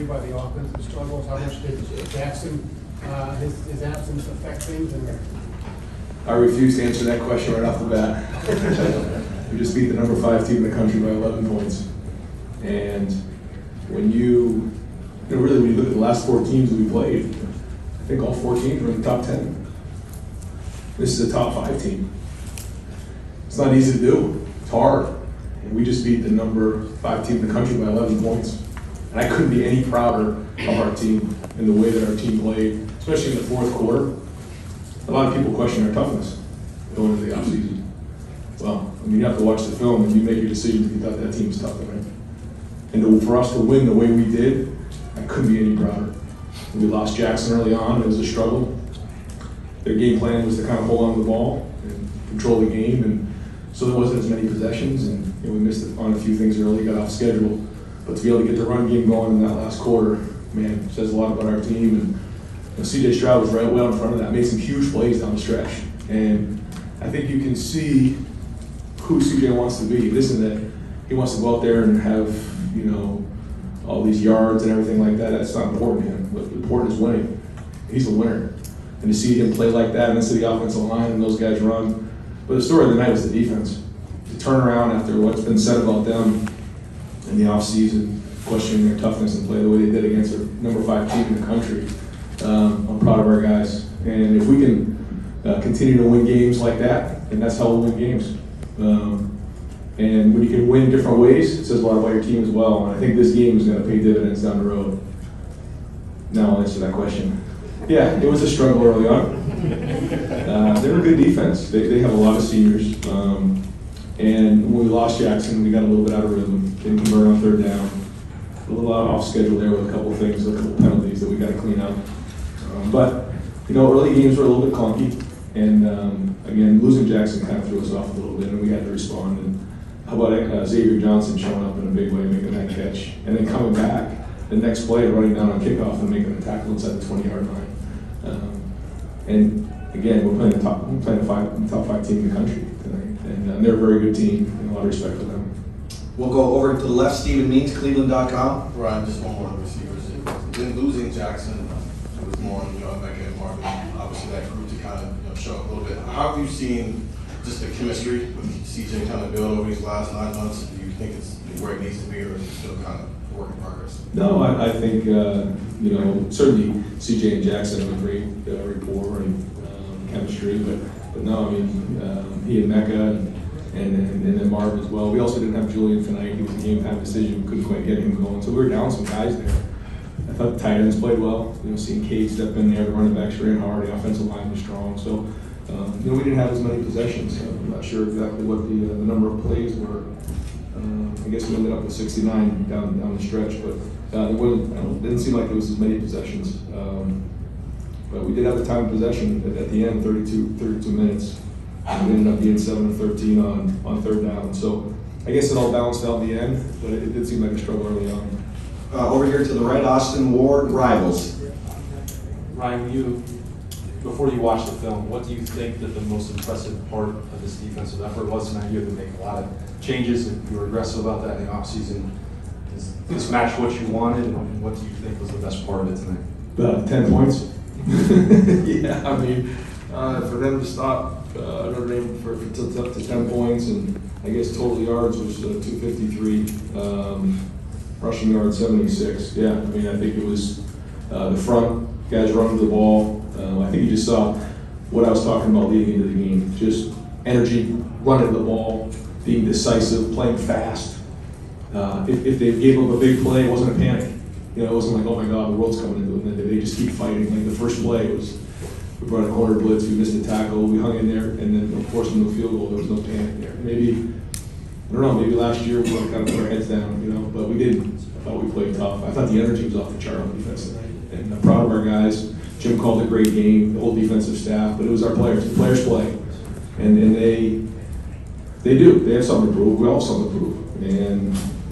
you by the offensive struggles? How much did Jackson, his absence affect things? I refuse to answer that question right off the bat. We just beat the number 5 team in the country by 11 points. And when really when you look at the last 4 teams that we played, I think all 4 teams were in the top 10. This is a top 5 team. It's not easy to do. It's hard. And we just beat the number 5 team in the country by 11 points. And I couldn't be any prouder of our team and the way that our team played, especially in the fourth quarter. A lot of people question our toughness going into the offseason. Well, I mean, you have to watch the film and you make your decision if you thought that team was tough, right? And for us to win the way we did, I couldn't be any prouder. We lost Jackson early on. It was a struggle. Their game plan was to kind of hold on to the ball and control the game, and so there wasn't as many possessions, and we missed on a few things early, got off schedule. But to be able to get the run game going in that last quarter, man, says a lot about our team. And CJ Stroud was right well in front of that, made some huge plays down the stretch. And I think you can see who CJ wants to be. It isn't that he wants to go out there and have, all these yards and everything like that. That's not important to him. What's important is winning. He's a winner. And to see him play like that and then see the offensive line and those guys run. But the story of the night was the defense. To turn around after what's been said about them in the offseason, questioning their toughness and play the way they did against a number 5 team in the country. I'm proud of our guys. And if we can continue to win games like that, then that's how we'll win games. And when you can win different ways, it says a lot about your team as well. And I think this game is going to pay dividends down the road. Now I'll answer that question. Yeah, it was a struggle early on. They're a good defense. They have a lot of seniors. And when we lost Jackson, we got a little bit out of rhythm. Didn't convert on 3rd down. A little off schedule there with a couple of things, a couple of penalties that we got to clean up. But early games were a little bit clunky. And again, losing Jackson kind of threw us off a little bit, and we had to respond. And how about Xavier Johnson showing up in a big way, making that catch, and then coming back the next play, running down on kickoff and making a tackle inside the 20-yard line. And again, we're playing the top 5 team in the country tonight, and they're a very good team, and a lot of respect for them. We'll go over to the left. Stephen Means, Cleveland.com. Ryan, just one more on the receivers. In losing Jackson, it was more on Becca and Marvin. Obviously, that grew to kind of show up a little bit. How have you seen just the chemistry with CJ kind of build over these last 9 months? Do you think it's where it needs to be, or is it still kind of work in progress? No, I think certainly CJ and Jackson have a great rapport and chemistry, but no, I mean he and Mecca and then Marv as well. We also didn't have Julian tonight. He was a game time decision. We couldn't quite get him going, so we were down some guys there. I thought the tight ends played well. Seeing Cade step in there, the running backs ran hard, the offensive line was strong. So we didn't have as many possessions. I'm not sure exactly what the number of plays were. I guess we ended up with 69 down the stretch, but it didn't seem like there was as many possessions. But we did have the time of possession at the end, 32 minutes. And we ended up being 7 of 13 on 3rd down. So I guess it all balanced out in the end, but it did seem like a struggle early on. Over here to the right, Austin Ward, Rivals. Ryan, before you watch the film, what do you think that the most impressive part of this defensive effort was tonight? You had to make a lot of changes, and you were aggressive about that in the offseason. Does this match what you wanted, and what do you think was the best part of it tonight? 10 points. Yeah, I mean, for them to stop Notre Dame to 10 points, and I guess total yards was 253, rushing yards 76. Yeah, I mean, I think it was the front guys running the ball. I think you just saw what I was talking about leading into the game. Just energy, running the ball, being decisive, playing fast. If they gave up a big play, it wasn't a panic. It wasn't like, oh my God, the world's coming into it. And they just keep fighting. Like the first play was, we brought a corner blitz, we missed a tackle, we hung in there, and then forced them to a field goal. There was no panic there. Maybe, I don't know, maybe last year we kind of put our heads down, but we didn't. I thought we played tough. I thought the energy was off the chart on defense tonight. And I'm proud of our guys. Jim called it a great game, the whole defensive staff, but it was our players. The players play. And they do. They have something to prove. We all have something to prove.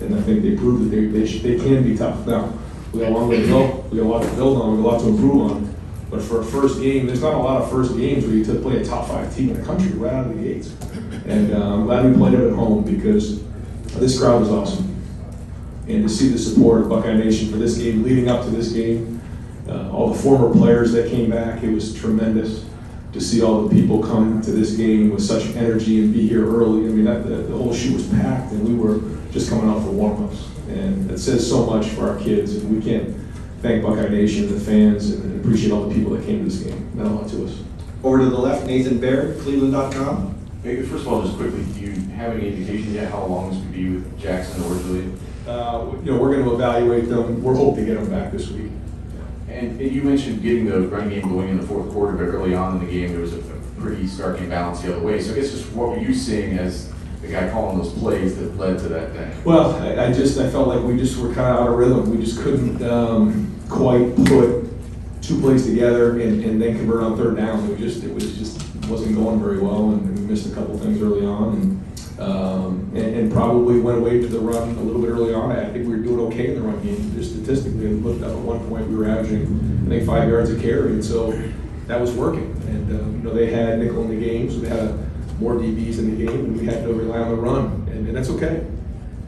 And I think they proved that they can be tough. Now, we got a long way to go. We got a lot to build on. We got a lot to improve on. But for a first game, there's not a lot of first games where you play a top 5 team in the country right out of the gates. And I'm glad we played it at home because this crowd was awesome. and to see the support of Buckeye Nation for this game, leading up to this game, all the former players that came back, it was tremendous to see all the people come to this game with such energy and be here early. I mean, the whole shoe was packed, and we were just coming out for warm-ups. And it says so much for our kids, and we can't thank Buckeye Nation, the fans, and appreciate all the people that came to this game. Meant a lot to us. Over to the left, Nathan Baird, Cleveland.com. Maybe first of all, just quickly, do you have any indication yet how long this would be with Jackson or Julie? We're going to evaluate them. We're hoping to get them back this week. And you mentioned getting the run game going in the fourth quarter, but early on in the game, there was a pretty stark imbalance the other way. So I guess just what were you seeing as the guy calling those plays that led to that day? Well, I felt like we just were kind of out of rhythm. We just couldn't quite put two plays together and then convert on third down. It wasn't going very well, and we missed a couple things early on, and probably went away to the run a little bit early on. I think we were doing okay in the run game. Just statistically, I looked up at one point we were averaging, I think, 5 yards a carry, and so that was working. And they had nickel in the game, so they had more DBs in the game, and we had to rely on the run, and that's okay.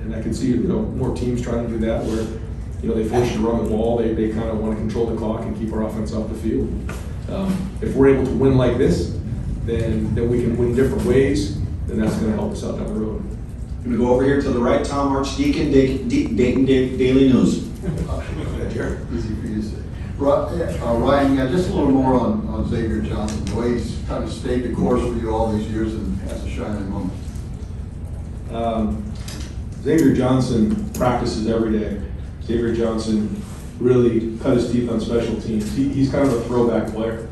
And I can see more teams trying to do that where they force you to run the ball. They kind of want to control the clock and keep our offense off the field. If we're able to win like this, then we can win different ways, then that's going to help us out down the road. I'm going to go over here to the right, Tom Archdeacon, Dayton Daily News. Easy for you to say. Ryan, yeah, just a little more on Xavier Johnson, the way he's kind of stayed the course for you all these years and has a shining moment. Xavier Johnson practices every day. Xavier Johnson really cut his teeth on special teams. He's kind of a throwback player.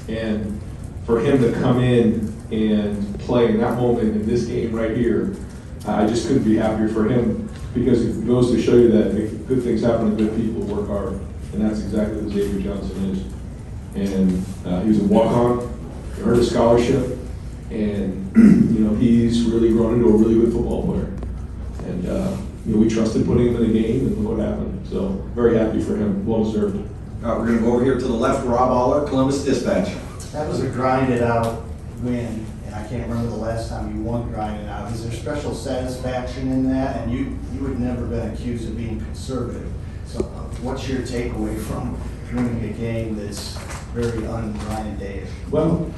And for him to come in and play in that moment in this game right here, I just couldn't be happier for him, because it goes to show you that good things happen to good people who work hard. And that's exactly what Xavier Johnson is. And he was a walk-on, he earned a scholarship, and he's really grown into a really good football player. And we trusted putting him in the game, and look what happened. So very happy for him, well deserved. All right, we're going to go over here to the left, Rob Aller, Columbus Dispatch. That was a grinded out win, and I can't remember the last time you won grinded out. Is there special satisfaction in that? And you had never been accused of being conservative. So what's your takeaway from winning a game that's very un-grinded-ish? Well,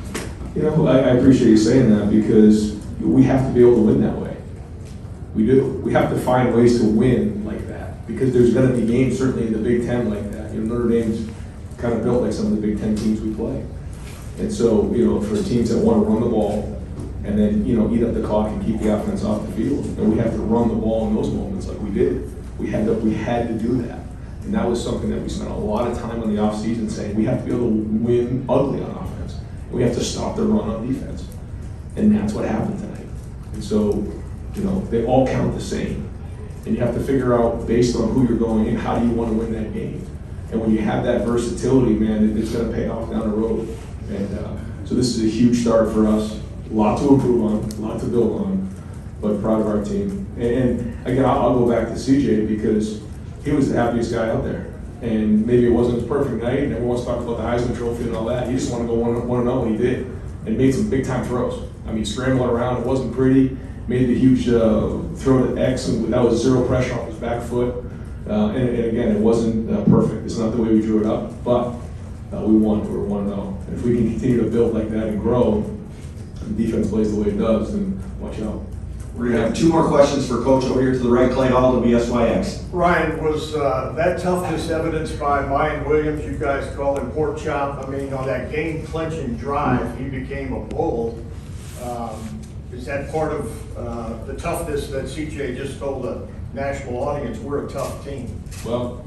I appreciate you saying that, because we have to be able to win that way. We do. We have to find ways to win like that, because there's going to be games, certainly in the Big Ten, like that. Notre Dame's kind of built like some of the Big Ten teams we play. And so, for teams that want to run the ball and then, eat up the clock and keep the offense off the field, and we have to run the ball in those moments like we did. We had to do that. And that was something that we spent a lot of time on the offseason saying we have to be able to win ugly on offense. We have to stop the run on defense. And that's what happened tonight. And so, they all count the same. And you have to figure out, based on who you're going in, how do you want to win that game? And when you have that versatility, man, it's going to pay off down the road. And so this is a huge start for us. A lot to improve on, a lot to build on, but proud of our team. And again, I'll go back to CJ, because he was the happiest guy out there. And maybe it wasn't his perfect night, and everyone's talking about the Heisman Trophy and all that. He just wanted to go 1-0, and he did. And made some big-time throws. I mean, scrambling around, it wasn't pretty. Made the huge throw to X, and that was zero pressure off his back foot. And again, it wasn't perfect. It's not the way we drew it up, but we won. We were 1-0. And if we can continue to build like that and grow, and the defense plays the way it does, then watch out. We're going to have two more questions for Coach over here to the right, Clay Hall, WSYX. Ryan, was that toughness evidenced by Mayan Williams? You guys call him pork chop. I mean, on that game-clinching drive, he became a bull. Is that part of the toughness that CJ just told the national audience? We're a tough team. Well,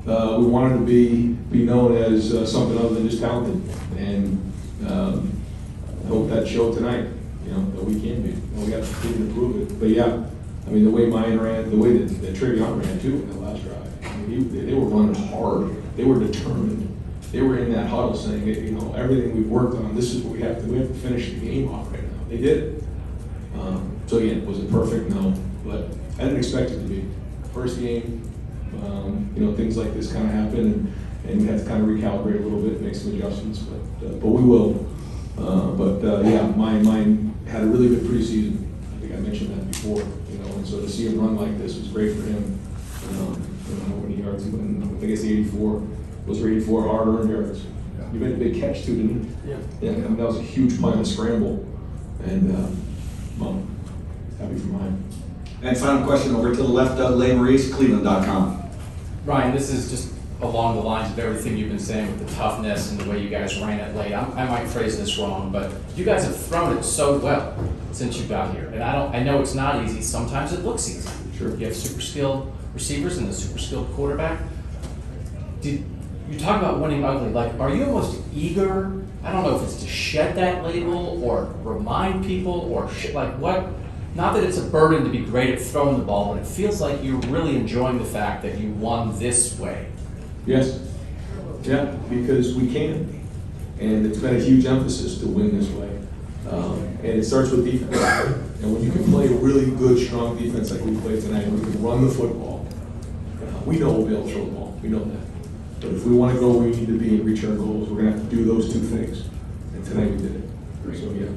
we wanted to be known as something other than just talented, and I hope that showed tonight. That we can be. We got to continue to prove it. But yeah, I mean, the way Mayan ran, the way that Travion ran too in the last drive. I mean, they were running hard. They were determined. They were in that huddle saying, everything we've worked on, this is what we have to finish the game off right now. They did it. So again, was it perfect? No, but I didn't expect it to be. First game, things like this kind of happen, and we have to kind of recalibrate a little bit, make some adjustments, but we will. Yeah, mine had a really good preseason. I think I mentioned that before, and so to see him run like this was great for him. I don't know how many yards he went, I think it's 84. Those were 84 hard-earned yards. You made a big catch too, didn't you? Yeah. Yeah, I mean, that was a huge play on the scramble, and, well, happy for mine. And final question over to the left, Doug Maurice, Cleveland.com. Ryan, this is just along the lines of everything you've been saying with the toughness and the way you guys ran it late. I might phrase this wrong, but you guys have thrown it so well since you got here. And I know it's not easy. Sometimes it looks easy. Sure. You have super skilled receivers and a super skilled quarterback. You talk about winning ugly. Like, are you almost eager? I don't know if it's to shed that label or remind people or like what. Not that it's a burden to be great at throwing the ball, but it feels like you're really enjoying the fact that you won this way. Yes. Yeah, because we can. And it's been a huge emphasis to win this way. And it starts with defense. And when you can play a really good, strong defense like we played tonight, we can run the football, we know we'll be able to throw the ball. We know that. But if we want to go where we need to be and reach our goals, we're going to have to do those two things. And tonight we did it. So, yeah.